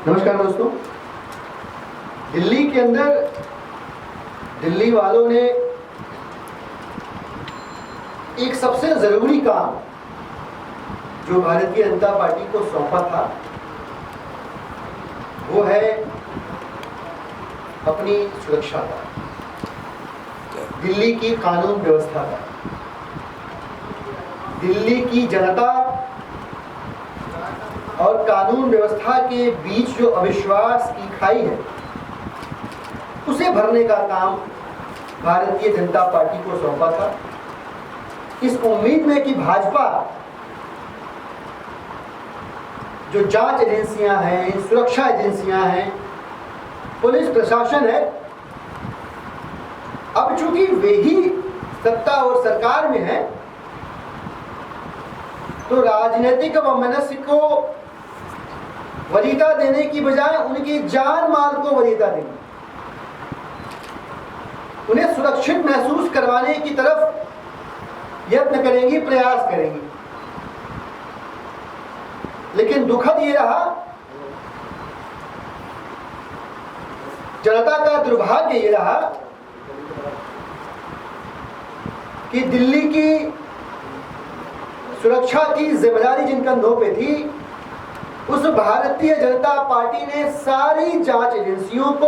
नमस्कार दोस्तों। दिल्ली के अंदर दिल्ली वालों ने एक सबसे ज़रूरी काम जो भारतीय जनता पार्टी को सौंपा था वो है अपनी सुरक्षा का, दिल्ली की कानून व्यवस्था का। दिल्ली की जनता और कानून व्यवस्था के बीच जो अविश्वास की खाई है उसे भरने का काम भारतीय जनता पार्टी को सौंपा था, इस उम्मीद में कि भाजपा जो जांच एजेंसियां हैं, सुरक्षा एजेंसियां हैं, पुलिस प्रशासन है, अब चूंकि वे ही सत्ता और सरकार में है तो राजनीतिक वमनस्य को वरीयता देने की बजाय उनकी जान माल को वरीयता देंगे, उन्हें सुरक्षित महसूस करवाने की तरफ यत्न करेंगी, प्रयास करेंगी। लेकिन दुखद ये रहा, जनता का दुर्भाग्य ये रहा कि दिल्ली की सुरक्षा की जिम्मेदारी जिन कंधों पे थी उस भारतीय जनता पार्टी ने सारी जांच एजेंसियों को,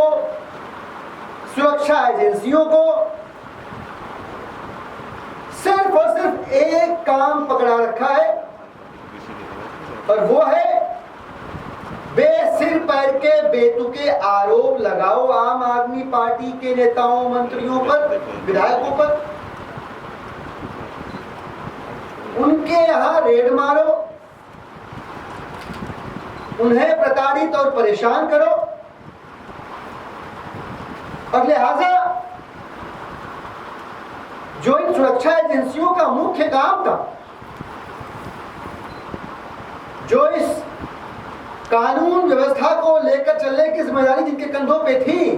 सुरक्षा एजेंसियों को सिर्फ और सिर्फ एक काम पकड़ा रखा है और वो है बेसिर पैर के बेतुके आरोप लगाओ आम आदमी पार्टी के नेताओं, मंत्रियों पर, विधायकों पर, उनके यहां रेड मारो, उन्हें प्रताड़ित और परेशान करो। और लिहाजा जो इन सुरक्षा एजेंसियों का मुख्य काम था, जो इस कानून व्यवस्था को लेकर चलने की जिम्मेदारी जिनके कंधों पे थी,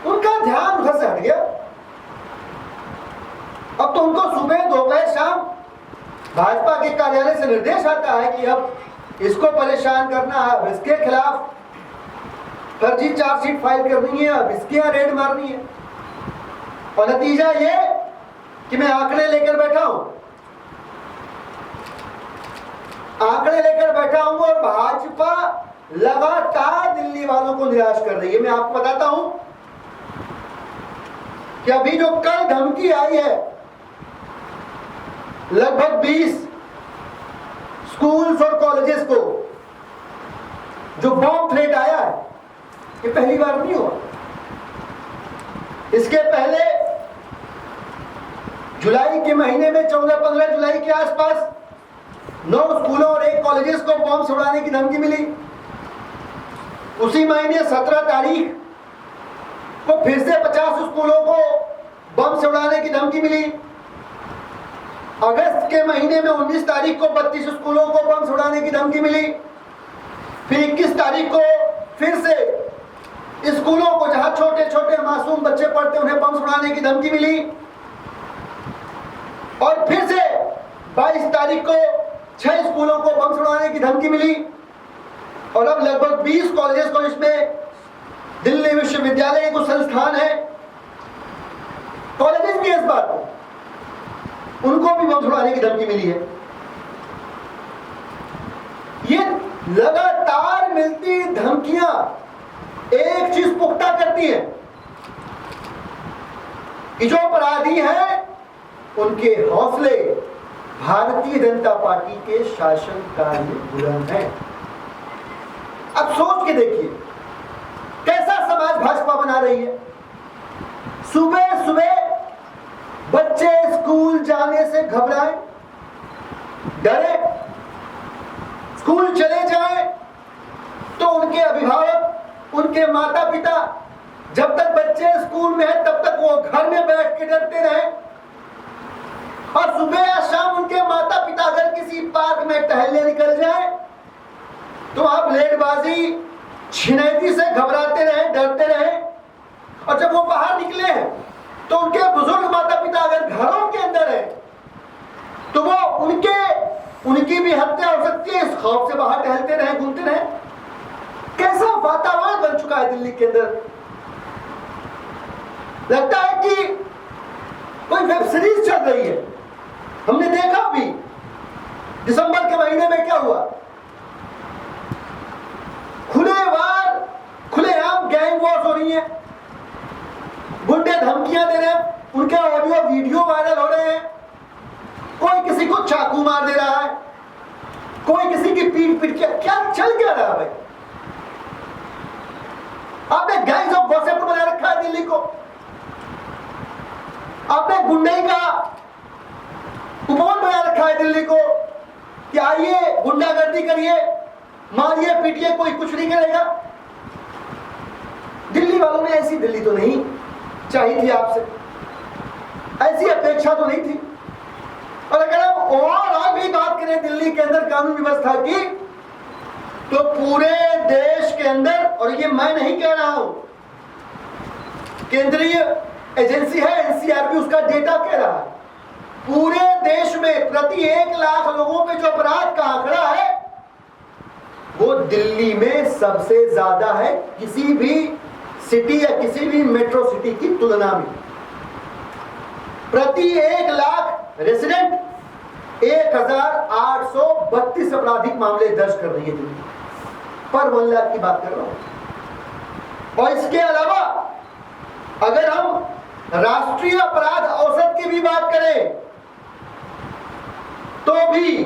उनका ध्यान उधर से हट गया। अब तो उनको सुबह, दोपहर, शाम भाजपा के कार्यालय से निर्देश आता है कि अब इसको परेशान करना है, अब इसके खिलाफ फर्जी चार्जशीट फाइल करनी है, अब इसके यहाँ रेड मारनी है। और नतीजा ये कि मैं आंकड़े लेकर बैठा हूं, आंकड़े लेकर बैठा हूं और भाजपा लगातार दिल्ली वालों को निराश कर रही है। मैं आपको बताता हूं कि अभी जो कल धमकी आई है लगभग 20 स्कूल्स और कॉलेजेस को, जो बॉम्ब थ्रेट आया है, ये पहली बार नहीं हुआ। इसके पहले जुलाई के महीने में 14-15 जुलाई के आसपास 9 स्कूलों और 1 कॉलेजेस को बॉम्ब से उड़ाने की धमकी मिली। उसी महीने 17 तारीख को फिर से 50 स्कूलों को बम से उड़ाने की धमकी मिली। अगस्त के महीने में 19 तारीख को 32 स्कूलों को बम से उड़ाने की धमकी मिली। फिर 21 तारीख को फिर से स्कूलों को जहां छोटे छोटे मासूम बच्चे पढ़ते उन्हें बम से उड़ाने की धमकी मिली। और फिर से 22 तारीख को 6 स्कूलों को बम से उड़ाने की धमकी मिली। और अब लगभग 20 कॉलेजेस को, इसमें दिल्ली विश्वविद्यालय के कुछ संस्थान है, कॉलेजेस भी इस बात को, उनको भी बम उड़ाने की धमकी मिली है। ये लगातार मिलती धमकियां एक चीज पुख्ता करती है कि जो अपराधी हैं उनके हौसले भारतीय जनता पार्टी के शासनकाल में बुलंद हैं। अब सोच के देखिए कैसा समाज भाजपा बना रही है। सुबह सुबह बच्चे स्कूल जाने से घबराए, डरे, स्कूल चले जाएं तो उनके अभिभावक, उनके माता पिता, जब तक बच्चे स्कूल में हैं तब तक वो घर में बैठ के डरते रहे। और सुबह या शाम उनके माता पिता अगर किसी पार्क में टहलने निकल जाए तो आप ब्लेडबाजी, छिनैती से घबराते रहे, डरते रहे। और जब वो बाहर निकले हैं तो उनके बुजुर्ग माता पिता अगर घरों के अंदर है तो वो उनकी भी हत्या हो सकती है, इस खौफ से बाहर टहलते रहे, घूमते रहे। वातावरण बन चुका है दिल्ली के अंदर, लगता है कि कोई वेब सीरीज चल रही है। हमने देखा भी दिसंबर के महीने में क्या हुआ, खुलेआम गैंग वॉर हो रही है, गुंडे धमकियां दे रहे हैं, उनके ऑडियो वीडियो वायरल हो रहे हैं, कोई किसी को चाकू मार दे रहा है, कोई किसी की पीट पीट के, क्या चल क्या रहा है भाई? आपने गैंग्स ऑफ वासेपुर बना रखा है दिल्ली को, आपने गुंडे का उपवन बना रखा है दिल्ली को कि आइए गुंडागर्दी करिए, मारिए पीटिए, कोई कुछ नहीं करेगा। दिल्ली वालों ने ऐसी दिल्ली तो नहीं चाहिए थी आपसे, ऐसी अपेक्षा तो नहीं थी। और अगर हम ओवरऑल भी बात करें दिल्ली के अंदर कानून व्यवस्था की, तो पूरे देश के अंदर, और ये मैं नहीं कह रहा हूं, केंद्रीय एजेंसी है एनसीआरबी, उसका डेटा कह रहा है, पूरे देश में प्रति 1 लाख लोगों पे जो अपराध का आंकड़ा है वो दिल्ली में सबसे ज्यादा है किसी भी सिटी या किसी भी मेट्रो सिटी की तुलना में। प्रति 1 लाख रेसिडेंट 1832 आपराधिक मामले दर्ज कर रही है दिल्ली, पर 1 लाख की बात कर रहा हूं। और इसके अलावा अगर हम राष्ट्रीय अपराध औसत की भी बात करें तो भी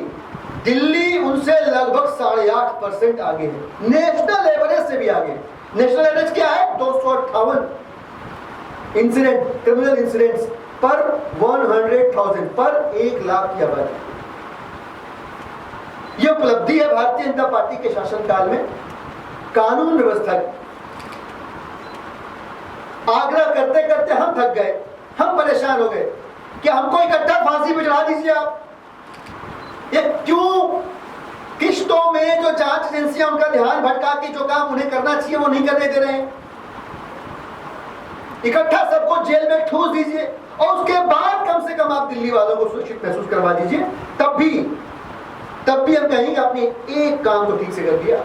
दिल्ली उनसे लगभग 8.5% आगे है, नेशनल एवरेज से भी आगे। नेशनल एवरेज क्या है? 258 इंसिडेंट, क्रिमिनल इंसिडेंट्स पर 100,000 पर 1 लाख की आबादी। यह उपलब्धि है भारतीय जनता पार्टी के शासनकाल में कानून व्यवस्था की। आग्रह करते करते हम थक गए, हम परेशान हो गए कि हमको इकट्ठा फांसी पे चढ़ा दीजिए आप। ये क्यों किश्तों में जो जांच एजेंसियां उनका ध्यान भटका के जो काम उन्हें करना चाहिए वो नहीं करने दे रहे हैं? इकट्ठा सबको जेल में ठूस दीजिए और उसके बाद कम से कम आप दिल्ली वालों को सुरक्षित महसूस करवा दीजिए, तब भी हम कहेंगे अपने एक काम को ठीक से कर दिया।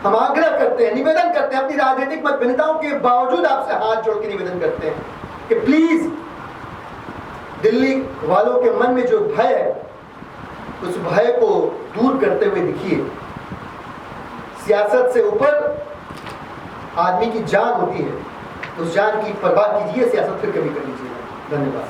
हम आग्रह करते हैं, निवेदन करते हैं, अपनी राजनीतिक मतभिन्नताओं के बावजूद आपसे हाथ जोड़ के निवेदन करते हैं कि प्लीज दिल्ली वालों के मन में जो भय है उस भय को दूर करते हुए दिखिए। सियासत से ऊपर आदमी की जान होती है, उस जान की परवाह कीजिए, सियासत फिर कभी कर लीजिएगा। धन्यवाद।